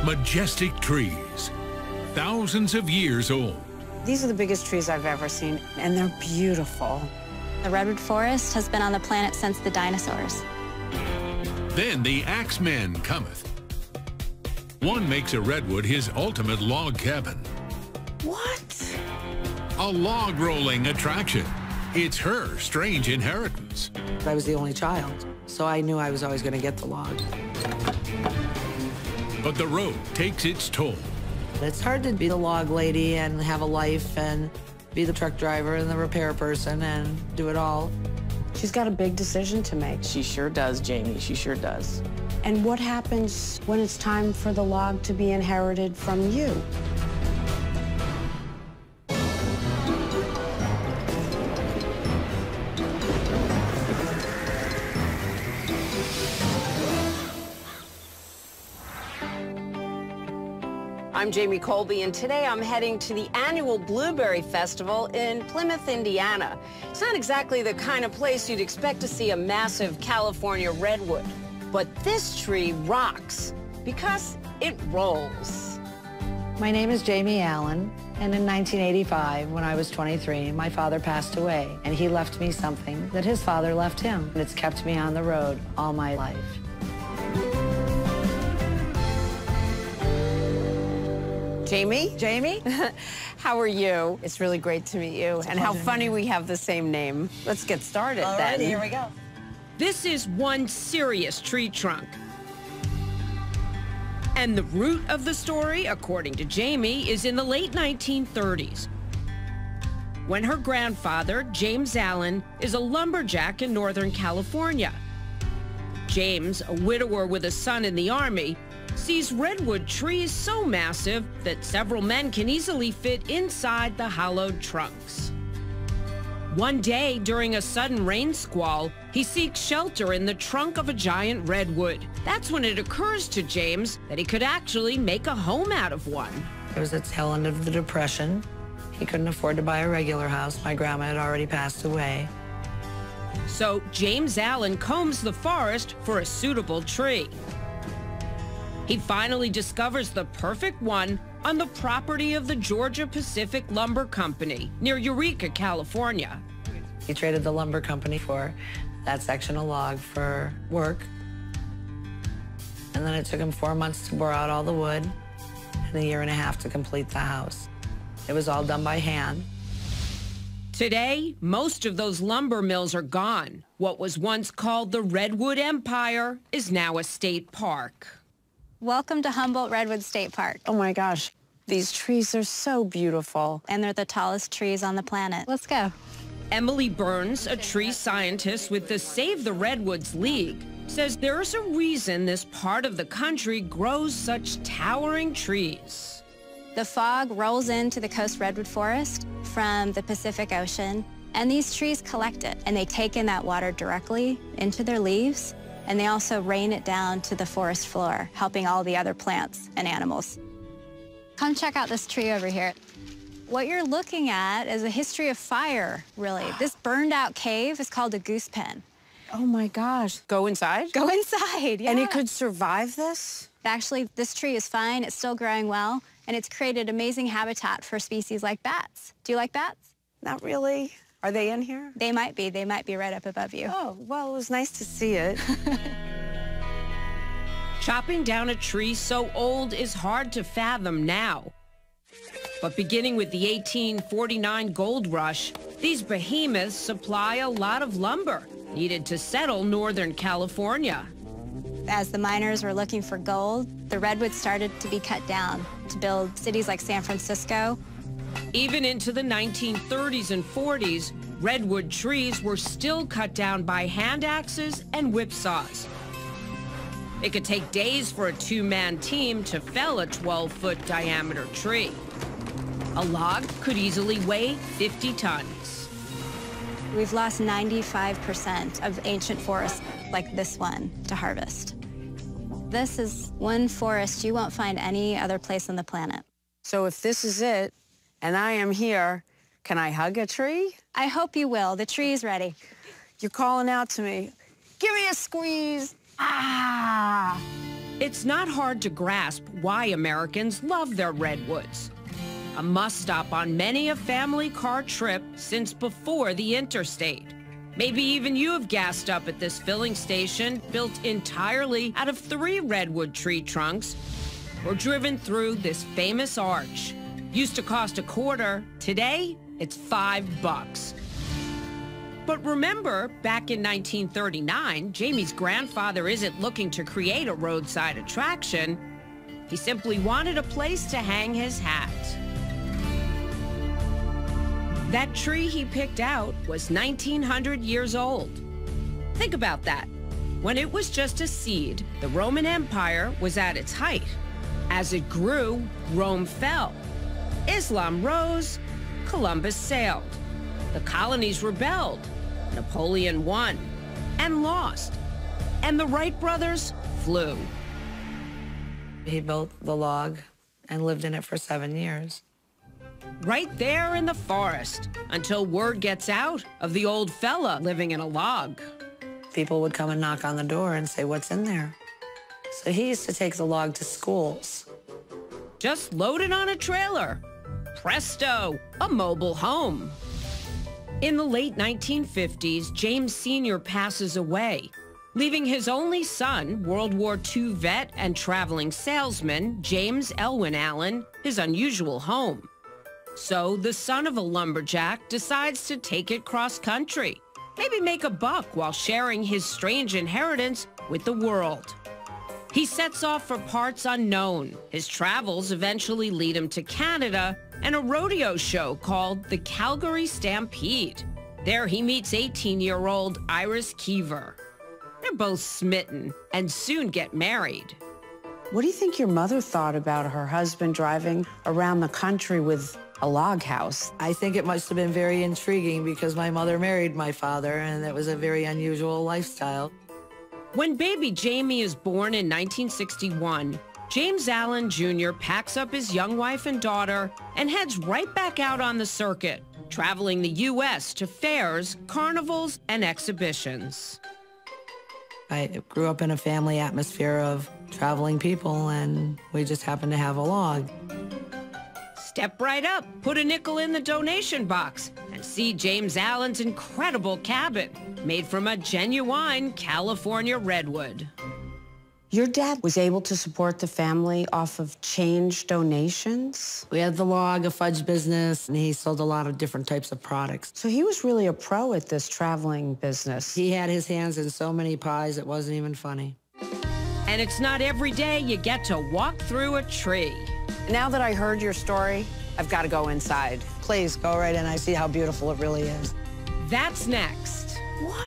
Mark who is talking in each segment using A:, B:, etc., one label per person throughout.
A: Majestic trees, thousands of years old.
B: These are the biggest trees I've ever seen, and they're beautiful.
C: The redwood forest has been on the planet since the dinosaurs.
A: Then the axeman cometh. One makes a redwood his ultimate log cabin.
B: What?
A: A log rolling attraction. It's her strange inheritance.
D: I was the only child, so I knew I was always going to get the log.
A: But the road takes its toll.
D: It's hard to be the log lady and have a life and be the truck driver and the repair person and do it all.
B: She's got a big decision to make.
E: She sure does, Jamie. She sure does.
B: And what happens when it's time for the log to be inherited from you?
E: I'm Jamie Colby, and today I'm heading to the annual Blueberry Festival in Plymouth, Indiana. It's not exactly the kind of place you'd expect to see a massive California redwood, but this tree rocks because it rolls.
D: My name is Jamie Allen, and in 1985, when I was 23, my father passed away, and he left me something that his father left him. It's kept me on the road all my life.
E: Jamie?
D: Jamie?
E: How are you? It's really great to meet you. And how funny we have the same name. Let's get started then.
D: Here we go.
F: This is one serious tree trunk. And the root of the story, according to Jamie, is in the late 1930s, when her grandfather, James Allen, is a lumberjack in Northern California. James, a widower with a son in the Army, sees redwood trees so massive that several men can easily fit inside the hollowed trunks. One day, during a sudden rain squall, he seeks shelter in the trunk of a giant redwood. That's when it occurs to James that he could actually make a home out of one.
D: It was the tail end of the Depression. He couldn't afford to buy a regular house. My grandma had already passed away.
F: So James Allen combs the forest for a suitable tree. He finally discovers the perfect one on the property of the Georgia Pacific Lumber Company near Eureka, California.
D: He traded the lumber company for that section of log for work. And then it took him 4 months to bore out all the wood and a year and a half to complete the house. It was all done by hand.
F: Today, most of those lumber mills are gone. What was once called the Redwood Empire is now a state park.
C: Welcome to Humboldt Redwood State Park.
B: Oh my gosh, these trees are so beautiful.
C: And they're the tallest trees on the planet. Let's go.
F: Emily Burns, a tree scientist with the Save the Redwoods League, says there's a reason this part of the country grows such towering trees.
C: The fog rolls into the coast redwood forest from the Pacific Ocean, and these trees collect it, and they take in that water directly into their leaves, and they also rain it down to the forest floor, helping all the other plants and animals. Come check out this tree over here. What you're looking at is a history of fire, really. This burned out cave is called a goose pen.
B: Oh my gosh.
E: Go inside?
C: Go inside, yeah.
B: And it could survive this?
C: Actually, this tree is fine, it's still growing well, and it's created amazing habitat for species like bats. Do you like bats?
B: Not really. Are they in here?
C: They might be right up above you.
B: Oh, well, it was nice to see it.
F: Chopping down a tree so old is hard to fathom now. But beginning with the 1849 gold rush, these behemoths supply a lot of lumber needed to settle Northern California.
C: As the miners were looking for gold, the redwoods started to be cut down to build cities like San Francisco.
F: Even into the 1930s and 40s, redwood trees were still cut down by hand axes and whipsaws. It could take days for a two-man team to fell a 12-foot diameter tree. A log could easily weigh 50 tons.
C: We've lost 95% of ancient forests like this one to harvest. This is one forest you won't find any other place on the planet.
B: So if this is it, and I am here, can I hug a tree?
C: I hope you will. The tree is ready.
B: You're calling out to me. Give me a squeeze. Ah!
F: It's not hard to grasp why Americans love their redwoods. A must-stop on many a family car trip since before the interstate. Maybe even you have gassed up at this filling station built entirely out of 3 redwood tree trunks, or driven through this famous arch. Used to cost a quarter, today it's $5. But remember, back in 1939, Jamie's grandfather isn't looking to create a roadside attraction. He simply wanted a place to hang his hat. That tree he picked out was 1,900 years old. Think about that. When it was just a seed, the Roman Empire was at its height. As it grew, Rome fell. Islam rose, Columbus sailed. The colonies rebelled. Napoleon won and lost. And the Wright brothers flew.
D: He built the log and lived in it for 7 years.
F: Right there in the forest, until word gets out of the old fella living in a log.
D: People would come and knock on the door and say, "What's in there?" So he used to take the log to schools.
F: Just load it on a trailer. Presto, a mobile home. In the late 1950s, James Sr. passes away, leaving his only son, World War II vet and traveling salesman, James Elwin Allen, his unusual home. So the son of a lumberjack decides to take it cross-country, maybe make a buck while sharing his strange inheritance with the world. He sets off for parts unknown. His travels eventually lead him to Canada and a rodeo show called the Calgary Stampede. There he meets 18-year-old Iris Keever. They're both smitten and soon get married.
B: What do you think your mother thought about her husband driving around the country with a log house?
D: I think it must have been very intriguing because my mother married my father, and it was a very unusual lifestyle.
F: When baby Jamie is born in 1961, James Allen Jr. packs up his young wife and daughter and heads right back out on the circuit, traveling the U.S. to fairs, carnivals, and exhibitions.
D: I grew up in a family atmosphere of traveling people, and we just happened to have a log.
F: Step right up, put a nickel in the donation box, and see James Allen's incredible cabin, made from a genuine California redwood.
B: Your dad was able to support the family off of change donations?
D: We had the log, a fudge business, and he sold a lot of different types of products.
B: So he was really a pro at this traveling business.
D: He had his hands in so many pies, it wasn't even funny.
F: And it's not every day you get to walk through a tree.
B: Now that I heard your story, I've got to go inside.
D: Please, go right in. I see how beautiful it really is.
F: That's next.
B: What?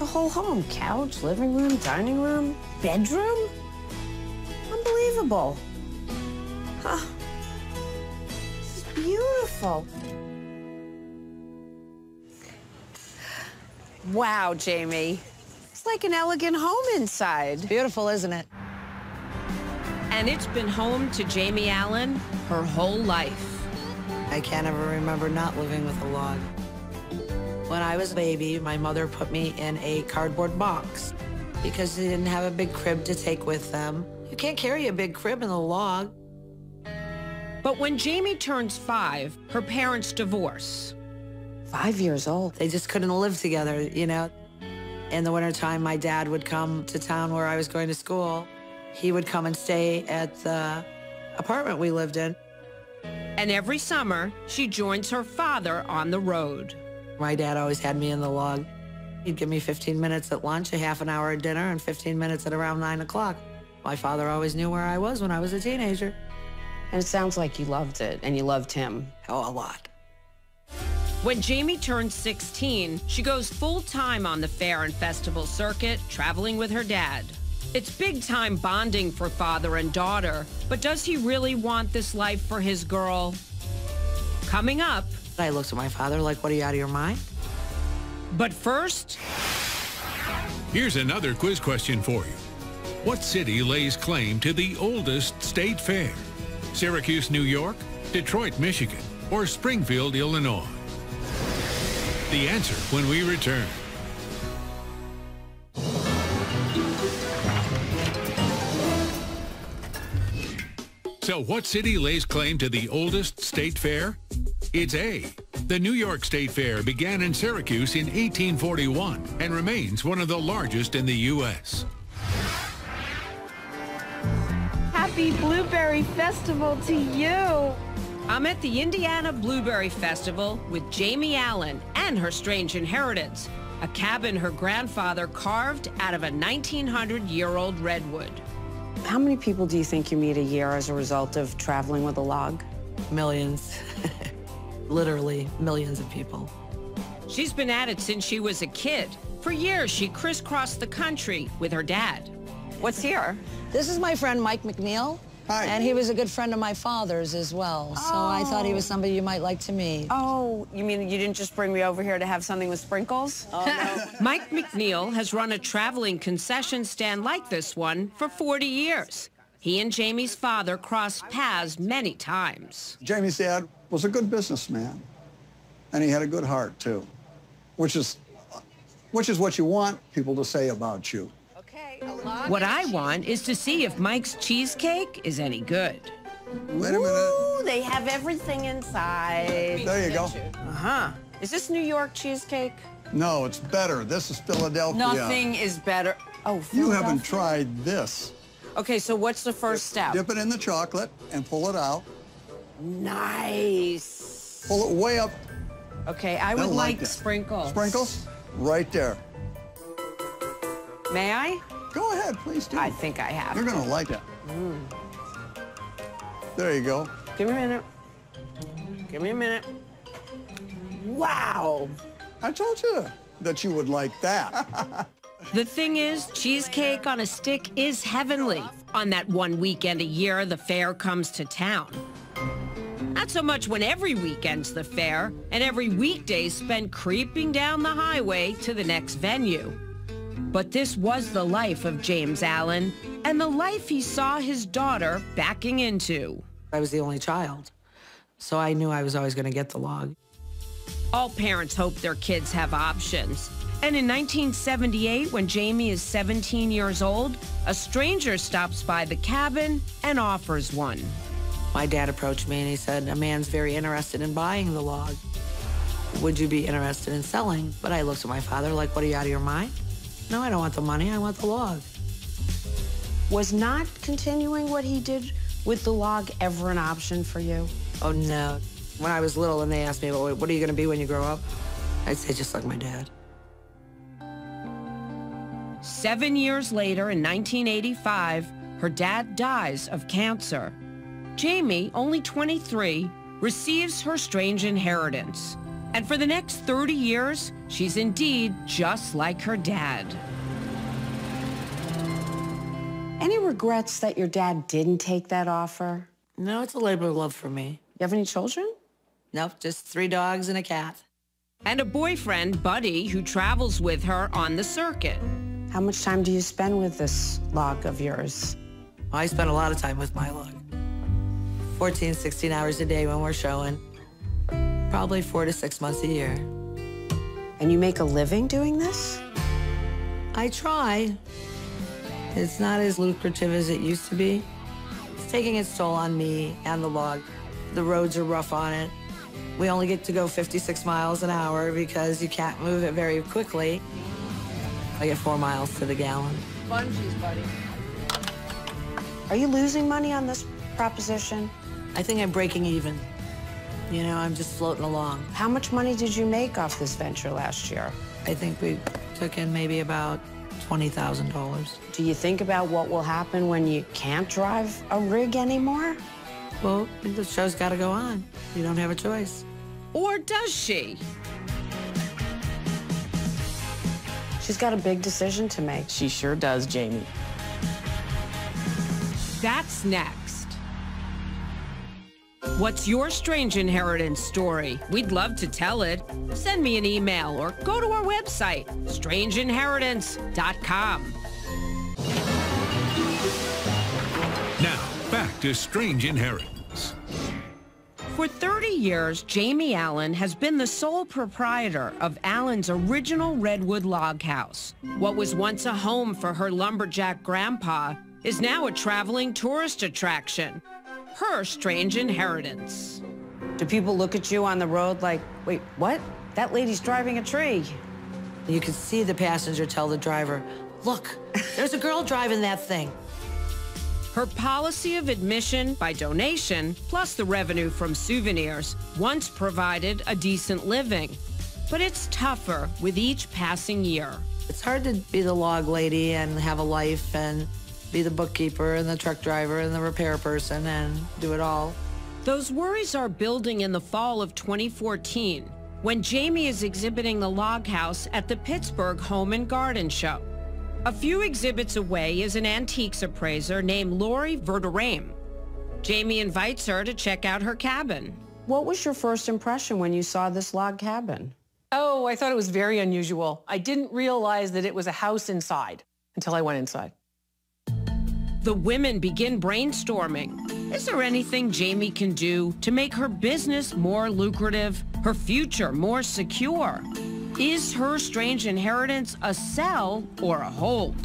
B: It's a whole home. Couch, living room, dining room, bedroom. Unbelievable. Huh. This is beautiful. Wow, Jamie. It's like an elegant home inside.
D: Beautiful, isn't it?
F: And it's been home to Jamie Allen her whole life.
D: I can't ever remember not living with a log. When I was a baby, my mother put me in a cardboard box because they didn't have a big crib to take with them. You can't carry a big crib in a log.
F: But when Jamie turns 5, her parents divorce.
B: 5 years old.
D: They just couldn't live together, you know. In the wintertime, my dad would come to town where I was going to school. He would come and stay at the apartment we lived in.
F: And every summer, she joins her father on the road.
D: My dad always had me in the log. He'd give me 15 minutes at lunch, a half an hour at dinner, and 15 minutes at around 9 o'clock. My father always knew where I was when I was a teenager.
B: And it sounds like you loved it, and you loved him.
D: Oh, a lot.
F: When Jamie turns 16, she goes full-time on the fair and festival circuit, traveling with her dad. It's big-time bonding for father and daughter, but does he really want this life for his girl? Coming up.
D: I looked at my father like, what, are you out of your mind?
F: But first,
A: Here's another quiz question for you. What city lays claim to the oldest state fair? Syracuse, New York, Detroit, Michigan, or Springfield, Illinois? The answer when we return. So what city lays claim to the oldest state fair? It's A. The New York State Fair began in Syracuse in 1841 and remains one of the largest in the U.S.
G: Happy Blueberry Festival to you.
F: I'm at the Indiana Blueberry Festival with Jamie Allen and her strange inheritance, a cabin her grandfather carved out of a 1900-year-old redwood.
B: How many people do you think you meet a year as a result of traveling with a log?
D: Millions. Literally millions of people.
F: She's been at it since she was a kid. For years, she crisscrossed the country with her dad.
B: What's here?
H: This is my friend Mike McNeil.
I: Hi.
H: And he was a good friend of my father's as well. So I thought he was somebody you might like to meet.
B: Oh, you mean you didn't just bring me over here to have something with sprinkles?
H: Oh, no.
F: Mike McNeil has run a traveling concession stand like this one for 40 years. He and Jamie's father crossed paths many times.
I: Jamie's dad was a good businessman, and he had a good heart, too, which is what you want people to say about you.
F: What I want is to see if Mike's cheesecake is any good.
I: Wait a minute.
B: Ooh, they have everything inside.
I: There you go.
B: Uh-huh. Is this New York cheesecake?
I: No, it's better. This is Philadelphia.
B: Nothing is better. Oh,
I: You haven't
B: Philadelphia?
I: tried this.
B: Okay, so what's the first step?
I: Dip it in the chocolate and pull it out.
B: Nice.
I: Pull it way up.
B: Okay, I would
I: They'll like
B: like
I: that.
B: sprinkles.
I: Sprinkles? Right there.
B: May I?
I: Go ahead, please do.
B: I think I have.
I: You're going to like it. There you go.
B: Give me a minute. Give me a minute. Wow.
I: I told you that you would like that.
F: The thing is, cheesecake on a stick is heavenly on that one weekend a year the fair comes to town. Not so much when every weekend's the fair and every weekday's spent creeping down the highway to the next venue. But this was the life of James Allen and the life he saw his daughter backing into.
D: I was the only child, so I knew I was always going to get the log.
F: All parents hope their kids have options. And in 1978, when Jamie is 17 years old, a stranger stops by the cabin and offers one.
D: My dad approached me and he said, a man's very interested in buying the log. Would you be interested in selling? But I looked at my father like, what, are you out of your mind? No, I don't want the money, I want the log.
B: Was not continuing what he did with the log ever an option for you?
D: Oh, no. When I was little and they asked me, well, what are you going to be when you grow up? I'd say just like my dad.
F: 7 years later, in 1985, her dad dies of cancer. Jamie, only 23, receives her strange inheritance. And for the next 30 years, she's indeed just like her dad.
B: Any regrets that your dad didn't take that offer?
D: No, it's a labor of love for me.
B: You have any children?
D: Nope, just 3 dogs and a cat.
F: And a boyfriend, Buddy, who travels with her on the circuit.
B: How much time do you spend with this log of yours?
D: I spend a lot of time with my log. 14, 16 hours a day when we're showing. Probably 4 to 6 months a year.
B: And you make a living doing this?
D: I try. It's not as lucrative as it used to be. It's taking its toll on me and the log. The roads are rough on it. We only get to go 56 miles an hour because you can't move it very quickly. I get 4 miles to the gallon.
G: Bungees, buddy.
B: Are you losing money on this proposition?
D: I think I'm breaking even. You know, I'm just floating along.
B: How much money did you make off this venture last year?
D: I think we took in maybe about $20,000.
B: Do you think about what will happen when you can't drive a rig anymore?
D: Well, the show's got to go on. You don't have a choice.
F: Or does she?
B: She's got a big decision to make.
J: She sure does, Jamie.
F: That's next. What's your strange inheritance story? We'd love to tell it. Send me an email or go to our website, strangeinheritance.com.
A: Now, back to Strange Inheritance.
F: For 30 years, Jamie Allen has been the sole proprietor of Allen's original Redwood log house. What was once a home for her lumberjack grandpa is now a traveling tourist attraction. Her strange inheritance.
B: Do people look at you on the road like, wait, what? That lady's driving a tree.
D: You can see the passenger tell the driver, look, there's a girl driving that thing.
F: Her policy of admission by donation, plus the revenue from souvenirs, once provided a decent living. But it's tougher with each passing year.
D: It's hard to be the log lady and have a life and be the bookkeeper and the truck driver and the repair person and do it all.
F: Those worries are building in the fall of 2014, when Jamie is exhibiting the log house at the Pittsburgh Home and Garden Show. A few exhibits away is an antiques appraiser named Lori Verderame. Jamie invites her to check out her cabin.
B: What was your first impression when you saw this log cabin?
J: Oh, I thought it was very unusual. I didn't realize that it was a house inside until I went inside.
F: The women begin brainstorming. Is there anything Jamie can do to make her business more lucrative, her future more secure? Is her strange inheritance a sell or a hold?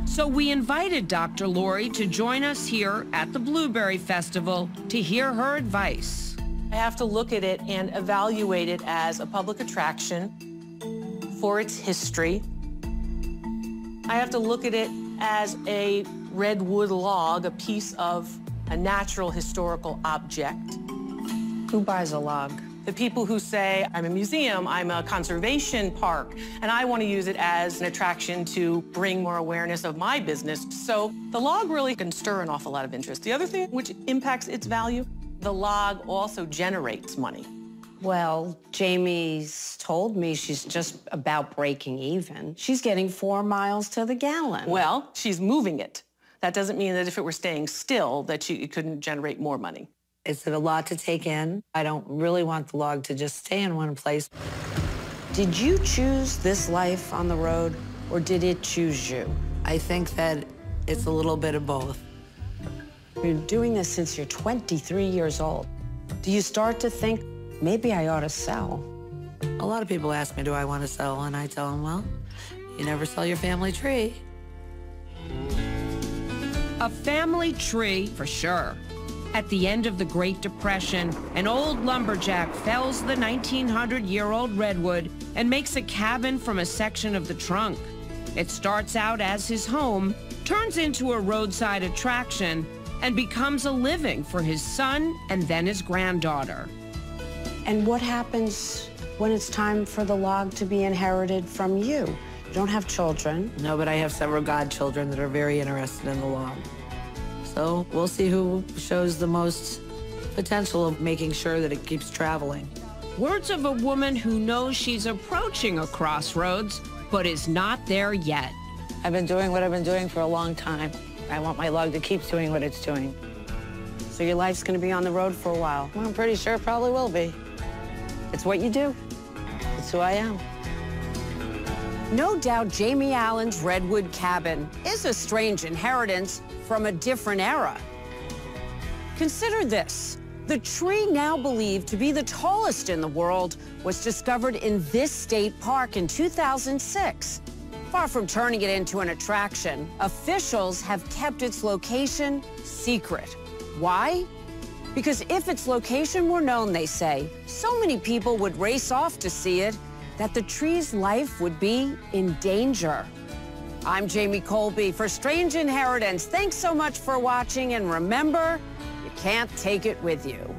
F: So we invited Dr. Lori to join us here at the Blueberry Festival to hear her advice.
J: I have to look at it and evaluate it as a public attraction for its history. I have to look at it as a redwood log, a piece of a natural historical object.
B: Who buys a log?
J: The people who say, I'm a museum, I'm a conservation park, and I want to use it as an attraction to bring more awareness of my business. So the log really can stir an awful lot of interest. The other thing which impacts its value, the log also generates money.
B: Well, Jamie's told me she's just about breaking even. She's getting 4 miles to the gallon.
J: Well, she's moving it. That doesn't mean that if it were staying still, that she couldn't generate more money.
D: It's a lot to take in. I don't really want the log to just stay in one place.
B: Did you choose this life on the road, or did it choose you?
D: I think that it's a little bit of both.
B: You've been doing this since you're 23 years old. Do you start to think, maybe I ought to sell?
D: A lot of people ask me, do I want to sell? And I tell them, well, you never sell your family tree.
F: A family tree, for sure. At the end of the Great Depression, an old lumberjack fells the 1900-year-old redwood and makes a cabin from a section of the trunk. It starts out as his home, turns into a roadside attraction, and becomes a living for his son and then his granddaughter.
B: And what happens when it's time for the log to be inherited from you? You don't have children.
D: No, but I have several godchildren that are very interested in the log. So we'll see who shows the most potential of making sure that it keeps traveling.
F: Words of a woman who knows she's approaching a crossroads, but is not there yet.
D: I've been doing what I've been doing for a long time. I want my log to keep doing what it's doing.
E: So your life's going to be on the road for a while.
D: Well, I'm pretty sure it probably will be.
E: It's what you do.
D: It's who I am.
E: No doubt Jamie Allen's Redwood cabin is a strange inheritance from a different era. Consider this. The tree now believed to be the tallest in the world was discovered in this state park in 2006. Far from turning it into an attraction, officials have kept its location secret. Why? Because if its location were known, they say, so many people would race off to see it that the tree's life would be in danger. I'm Jamie Colby for Strange Inheritance. Thanks so much for watching, and remember, you can't take it with you.